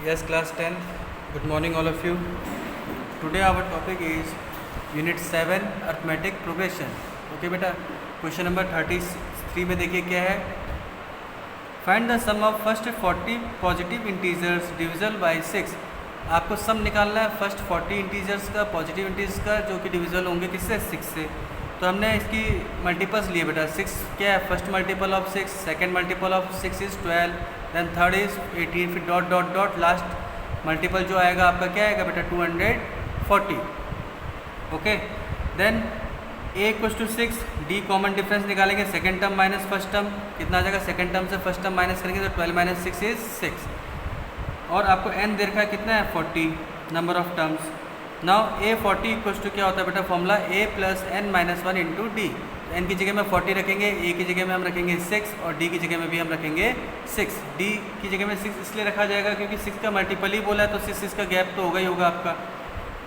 Yes, class 10. Good morning, all of you. Today our topic is Unit 7 Arithmetic Progression. Okay, बेटा question number 33 में देखिए क्या है. Find the sum of first 40 positive integers divisible by 6. आपको sum निकालना है first 40 integers का, positive integers का, जो कि डिविजल होंगे किससे, 6 से. तो हमने इसकी मल्टीपल्स लिए बेटा. 6 क्या है, first multiple of 6, second multiple of 6 is 12, then third is 18, फिर dot dot dot last multiple जो आएगा आपका क्या आएगा बेटा, 240. Okay, then a equals to 6, d common difference निकालेंगे, second term minus first term, कितना आ जाएगा, सेकेंड टर्म से फर्स्ट टर्म माइनस करेंगे तो 12 माइनस 6 इज 6. और आपको n दे रखा है कितना है, 40 number of terms. Now a 40 equals to क्या होता है बेटा, formula a plus n minus 1 into d. n की जगह में 40 रखेंगे, a की जगह में हम रखेंगे 6 और d की जगह में भी हम रखेंगे 6. d की जगह में 6 इसलिए रखा जाएगा क्योंकि 6 का मल्टीपल ही बोला है, तो 6 का गैप तो होगा ही होगा आपका.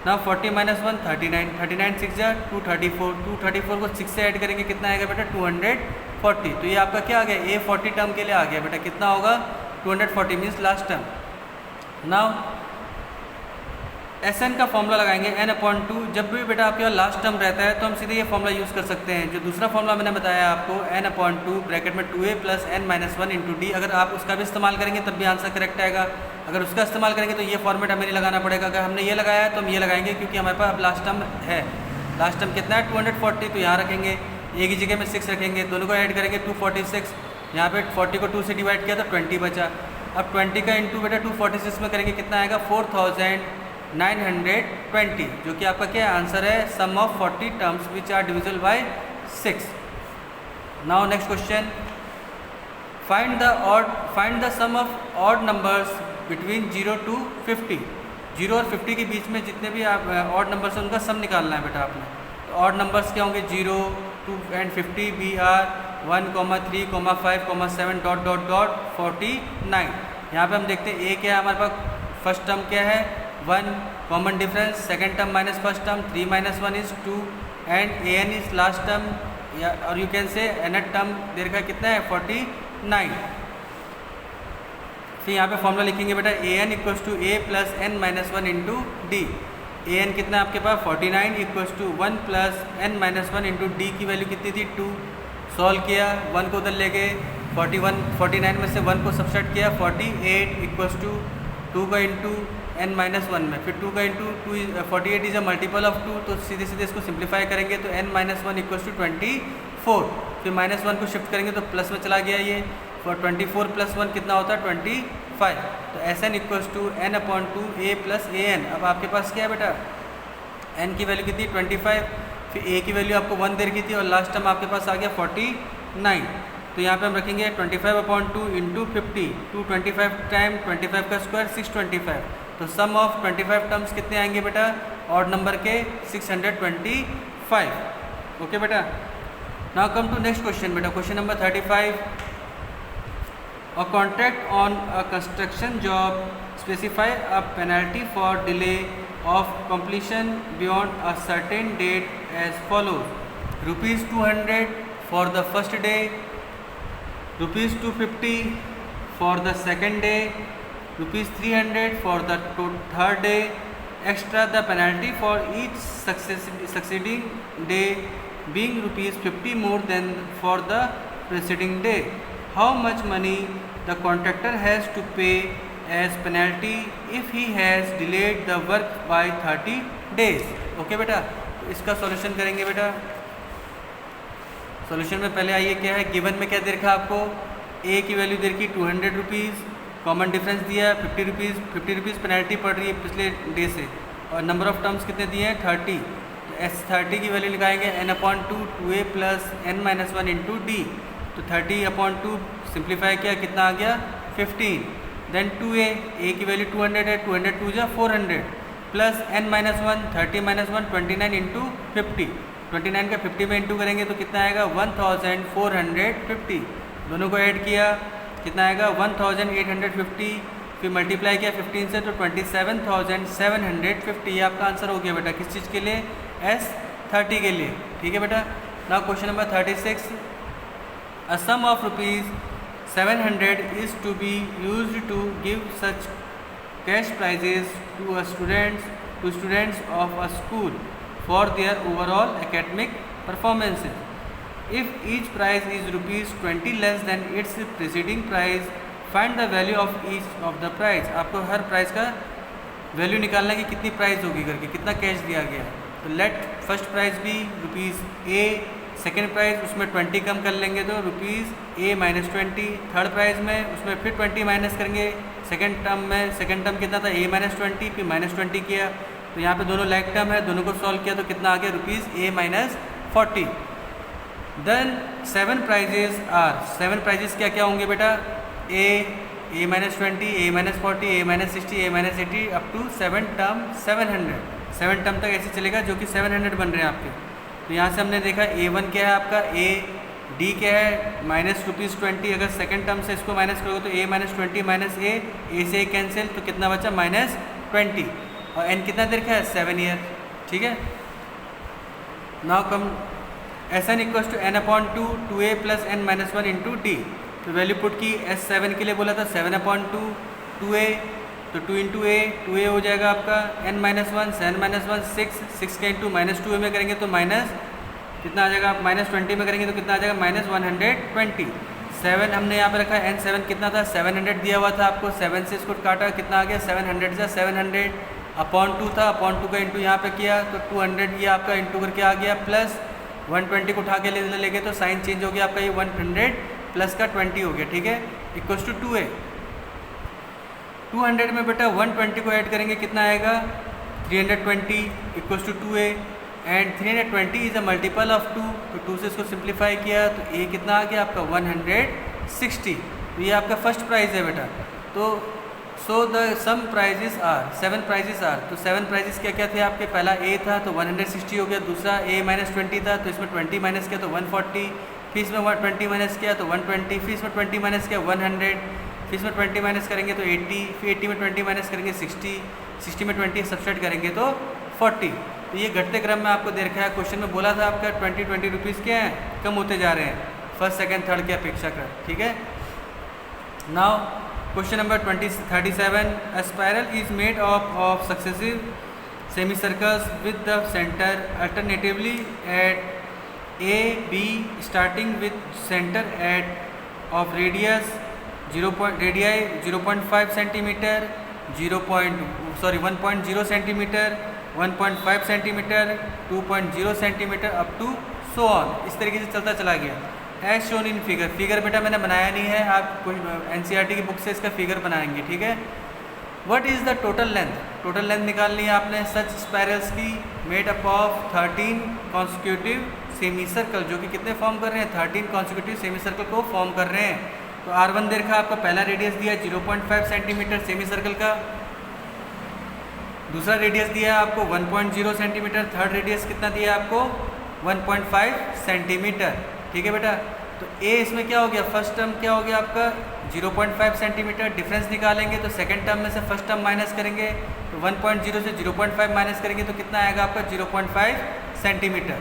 ना 40 माइनस 1 39, 39 6 जा 234, 234 को 6 से ऐड करेंगे कितना आएगा बेटा, 240. तो ये आपका क्या आ गया, a 40 टर्म के लिए आ गया बेटा, कितना होगा 240 means last term. Now Sn का फॉर्मूला लगाएंगे n/2. जब भी बेटा आपके पास लास्ट टर्म रहता है तो हम सीधे ये फॉर्मूला यूज़ कर सकते हैं. जो दूसरा फॉर्मूला मैंने बताया आपको, n/2 ब्रैकेट में 2a plus n minus 1 into D. अगर आप उसका भी इस्तेमाल करेंगे तब भी आंसर करेक्ट आएगा. अगर उसका इस्तेमाल करेंगे तो ये फॉर्मेट हमें नहीं लगाना पड़ेगा. अगर हमने ये लगाया है तो हम ये लगाएंगे क्योंकि हमारे पास अब लास्ट टर्म है. लास्ट टर्म कितना है, 240. तो यहाँ रखेंगे, a की जगह में 6 रखेंगे, दोनों को ऐड करेंगे 246. यहाँ पे 40 को 2 से डिवाइड किया तो 20 बचा. अब 20 का इंटू बेटा 246 में करेंगे, कितना आएगा 4920, जो कि आपका क्या आंसर है, sum of 40 terms which are divisible by 6. Now next question, find the sum of odd numbers between 0 to 50. 0 और 50 के बीच में जितने भी आप ऑड नंबर्स हैं उनका सम निकालना है बेटा आपने. तो ऑड नंबर्स क्या होंगे, 0 2 and 50 b are 1, 3, 5, 7 dot dot dot 49. यहाँ पे हम देखते हैं ए क्या है हमारे पास, फर्स्ट टर्म क्या है 1, common difference, second term minus first term 3 minus 1 is 2 and a n is last term, और you can say n term दे रखा है कितना है 49. फिर यहाँ पे फॉर्मूला लिखेंगे बेटा, a n equals to a plus n minus 1 into d. A n कितना है आपके पास 49 equals to 1 plus n minus 1 into d की वैल्यू कितनी थी 2. सॉल्व किया, 1 को उधर ले गए, 49 में से 1 को सब्सट्रैक्ट किया, 48 इक्वल्स टू 2 का इंटू n माइनस 1 में, फिर 2 का into 48 is a multiple of 2. तो सीधे सीधे इसको सिंप्लीफाई करेंगे तो n माइनस 1 इक्वल्स टू 24. फिर माइनस 1 को शिफ्ट करेंगे तो प्लस में चला गया ये, और 24 प्लस 1 कितना होता है 25. तो Sn equals to n/2 a plus a n. अब आपके पास क्या है बेटा, n की वैल्यू कितनी 25, फिर a की वैल्यू आपको 1 दे रखी थी और लास्ट टर्म आपके पास आ गया 49. तो यहाँ पे हम रखेंगे 25/2 इंटू 50, 225 टाइम 25 का स्क्वायर 625. तो सम ऑफ 25 टर्म्स कितने आएंगे बेटा, ऑड नंबर के 625. ओके बेटा. Now come to next question बेटा, question number 35. A contract on a construction job specify a penalty for delay of completion beyond a certain date as follows: ₹200 for the first day, ₹250 for the second day, ₹300 for the third day. Extra the penalty for each succeeding day being ₹50 more than for the preceding day. How much money the contractor has to pay as penalty if he has delayed the work by 30 days? Okay बेटा, तो इसका solution करेंगे बेटा. Solution में पहले आइए क्या है, गिवन में क्या दे रखा आपको, ए की वैल्यू दे रखी 200 रुपीज़, कॉमन डिफरेंस दिया है 50 रुपीज़ पेनल्टी पड़ रही है पिछले डे से, और नंबर ऑफ टर्म्स कितने दिए हैं 30. तो S30 की वैल्यू लगाएंगे n/2 2a plus n minus 1 into d. तो 30/2 सिंप्लीफाई किया, कितना आ गया 15. देन 2a, a की वैल्यू 200 है, 200 2 400 plus n minus 1, 30 minus 1 29 into 50. 29 का 50 में इंटू करेंगे तो कितना आएगा 1450. दोनों को ऐड किया, कितना आएगा 1850. फिर मल्टीप्लाई किया 15 से तो 27750. ये आपका आंसर हो गया बेटा, किस चीज़ के लिए, S30 के लिए. ठीक है बेटा. Now question number 36. A sum of ₹700 is to be used to give such cash prizes to students of a school for their overall academic performances. If each prize is ₹20 less than its preceding prize, find the value of each of the prize. आपको हर price का value निकालना है कि कितनी price होगी करके, कितना cash दिया गया. तो लेट फर्स्ट प्राइस भी ₹A, सेकेंड प्राइस उसमें 20 कम कर लेंगे तो ₹A -20. थर्ड प्राइस में उसमें फिर 20 माइनस करेंगे. सेकेंड टर्म कितना था A -20, फिर -20 किया. तो यहाँ पे दोनों लाइक टर्म है, दोनों को सॉल्व किया तो कितना आ गया ₹A -40. Then 7 prizes are, 7 prizes क्या क्या होंगे बेटा? A -20, A -40, A -60, A -80 up to 7 term 700. 7 term तक ऐसे चलेगा जो कि 700 बन रहे हैं आपके. तो यहाँ से हमने देखा A1 क्या है आपका, D क्या है -20. अगर सेकेंड टर्म से इसको माइनस करोगे तो A -20 A से कैंसिल तो कितना बचा -20. और n कितना देर का है 7 ईयर. ठीक है. Now come Sn equals to n/2 2a plus n - 1 into d. तो वैल्यू पुट की S7 के लिए बोला था 7/2 2a, तो 2 इंटू a 2a हो जाएगा आपका n - 1 7 - 1 6 का इंटू -2a में करेंगे तो माइनस कितना आ जाएगा, आप -20 में करेंगे तो कितना आ जाएगा -120. 7 हमने यहाँ पे रखा है. n7 कितना था 700 दिया हुआ था आपको. 7 से इसको काटा कितना आ गया 700 से 700 अपॉन 2 था. अपॉन 2 का इंटू यहाँ पे किया तो 200 ये आपका इंटू करके आ गया. प्लस 120 को उठा के ले गए तो साइन चेंज हो गया आपका, ये 100 प्लस का 20 हो गया. ठीक है. Equals to 2a. 200 में बेटा 120 को ऐड करेंगे कितना आएगा 320 equals to 2a. And 320 is a multiple of 2. तो 2 से इसको सिंप्लीफाई किया तो a कितना आ गया आपका 160. तो ये आपका फर्स्ट प्राइज है बेटा. तो so the sum prizes are 7 prizes are. तो 7 प्राइजेस क्या क्या थे आपके? पहला A था तो 160 हो गया. दूसरा A -20 था तो इसमें 20 माइनस किया तो 140. फिर इसमें 20 माइनस किया तो 120. फिर इसमें 20 माइनस किया 100. फिर इसमें 20 माइनस करेंगे तो 80. फिर 80 में 20 माइनस करेंगे 60. 60 में 20 सब्सट्रैक्ट करेंगे तो 40. तो ये घटते क्रम में आपको दे रखा है. क्वेश्चन में बोला था आपका 20 रुपीज़ क्या है, कम होते जा रहे हैं फर्स्ट सेकेंड थर्ड की अपेक्षा कर. ठीक है. Now question number 37. A spiral is made up of successive semicircles with the center alternatively at A, B, starting with center of radius 0.5 centimeter, 1.0 centimeter, 1.5 centimeter, 2.0 centimeter up to so on. इस तरीके से चलता चला गया. As shown in figure बेटा मैंने बनाया नहीं है, आप कोई NCERT की बुक से इसका फिगर बनाएंगे. ठीक है. What is the total length? Total length निकालनी है आपने सच स्पायरल्स की made up of 13 consecutive semi circle, जो कि कितने फॉर्म कर रहे हैं 13 कॉन्सिक्यूटिव सेमी सर्कल को फॉर्म कर रहे हैं. तो R1 दे रखा आपका पहला रेडियस दिया 0.5 सेंटीमीटर सेमी सर्कल का. दूसरा रेडियस दिया आपको 1.0 सेंटीमीटर. थर्ड रेडियस कितना दिया आपको 1.5 सेंटीमीटर. ठीक है बेटा. तो A इसमें क्या हो गया, फर्स्ट टर्म क्या हो गया आपका 0.5 सेंटीमीटर. डिफरेंस निकालेंगे तो सेकंड टर्म में से फर्स्ट टर्म माइनस करेंगे तो 1.0 से 0.5 माइनस करेंगे तो कितना आएगा आपका 0.5 centimetre.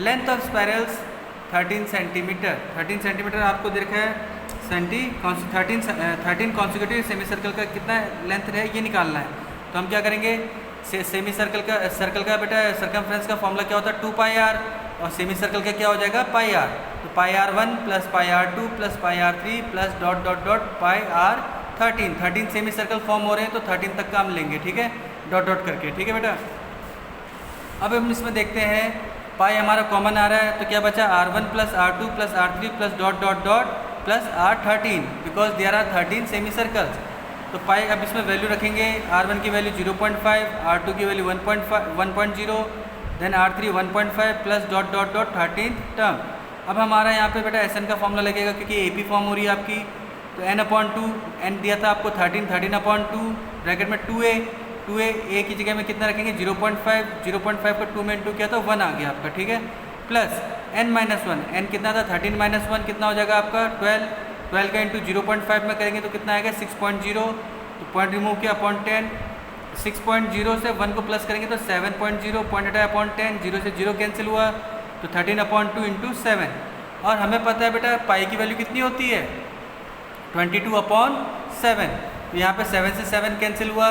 Length of spirals 13 centimetre. 13 centimetre आपको देखा है 13 कॉन्सिक्यूटिव सेमी सर्कल का कितना लेंथ है ये निकालना है. तो हम क्या करेंगे सेमी सर्कल का बेटा सर्कमफ्रेंस का फॉर्मूला क्या होता है 2πr और सेमी सर्कल का क्या हो जाएगा πr. तो πr1 plus πr2 plus πr3 plus dot dot dot πr13. 13 semi circle form हो रहे हैं तो 13 तक का हम लेंगे. ठीक है. डॉट डॉट करके. ठीक है बेटा. अब हम इसमें देखते हैं पाई हमारा कॉमन आ रहा है तो क्या बचा r1 plus r2 plus r3 plus dot dot dot plus r13 because there are 13 semi circles. तो पाई अब इसमें वैल्यू रखेंगे. r1 की वैल्यू 0.5, r2 की value 1.0, then r3 1.5 plus dot dot dot 13 term. अब हमारा यहाँ पे बेटा Sn का फॉर्मूला लगेगा क्योंकि AP फॉर्म हो रही है आपकी. तो n/2 n दिया था आपको 13/2 ब्रैकेट में 2a a की जगह में कितना रखेंगे 0.5 को 2 में इंटू किया तो 1 आ गया आपका. ठीक है. प्लस n-1 n कितना था 13 - 1 कितना हो जाएगा आपका 12 का इंटू 0.5 में करेंगे तो कितना आएगा 6.0. तो पॉइंट रिमूव किया अपॉन 10. 6.0 से 1 को प्लस करेंगे तो 7.0. पॉइंट हटाया अपॉन 10. 0 से 0 कैंसिल हुआ तो 13/2 इंटू 7. और हमें पता है बेटा पाई की वैल्यू कितनी होती है 22/7. तो यहाँ पे 7 से 7 कैंसिल हुआ,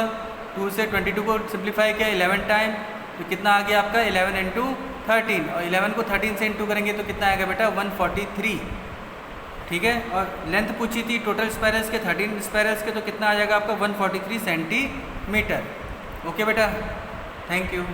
2 से 22 को सिंप्लीफाई किया 11 टाइम, तो कितना आ गया आपका 11 इंटू 13, और 11 को 13 से इंटू करेंगे तो कितना आएगा बेटा 143। ठीक है, और लेंथ पूछी थी टोटल स्पायरल्स के 13 स्पायरल्स के, तो कितना आ जाएगा आपका 143 सेंटीमीटर। ओके बेटा, थैंक यू।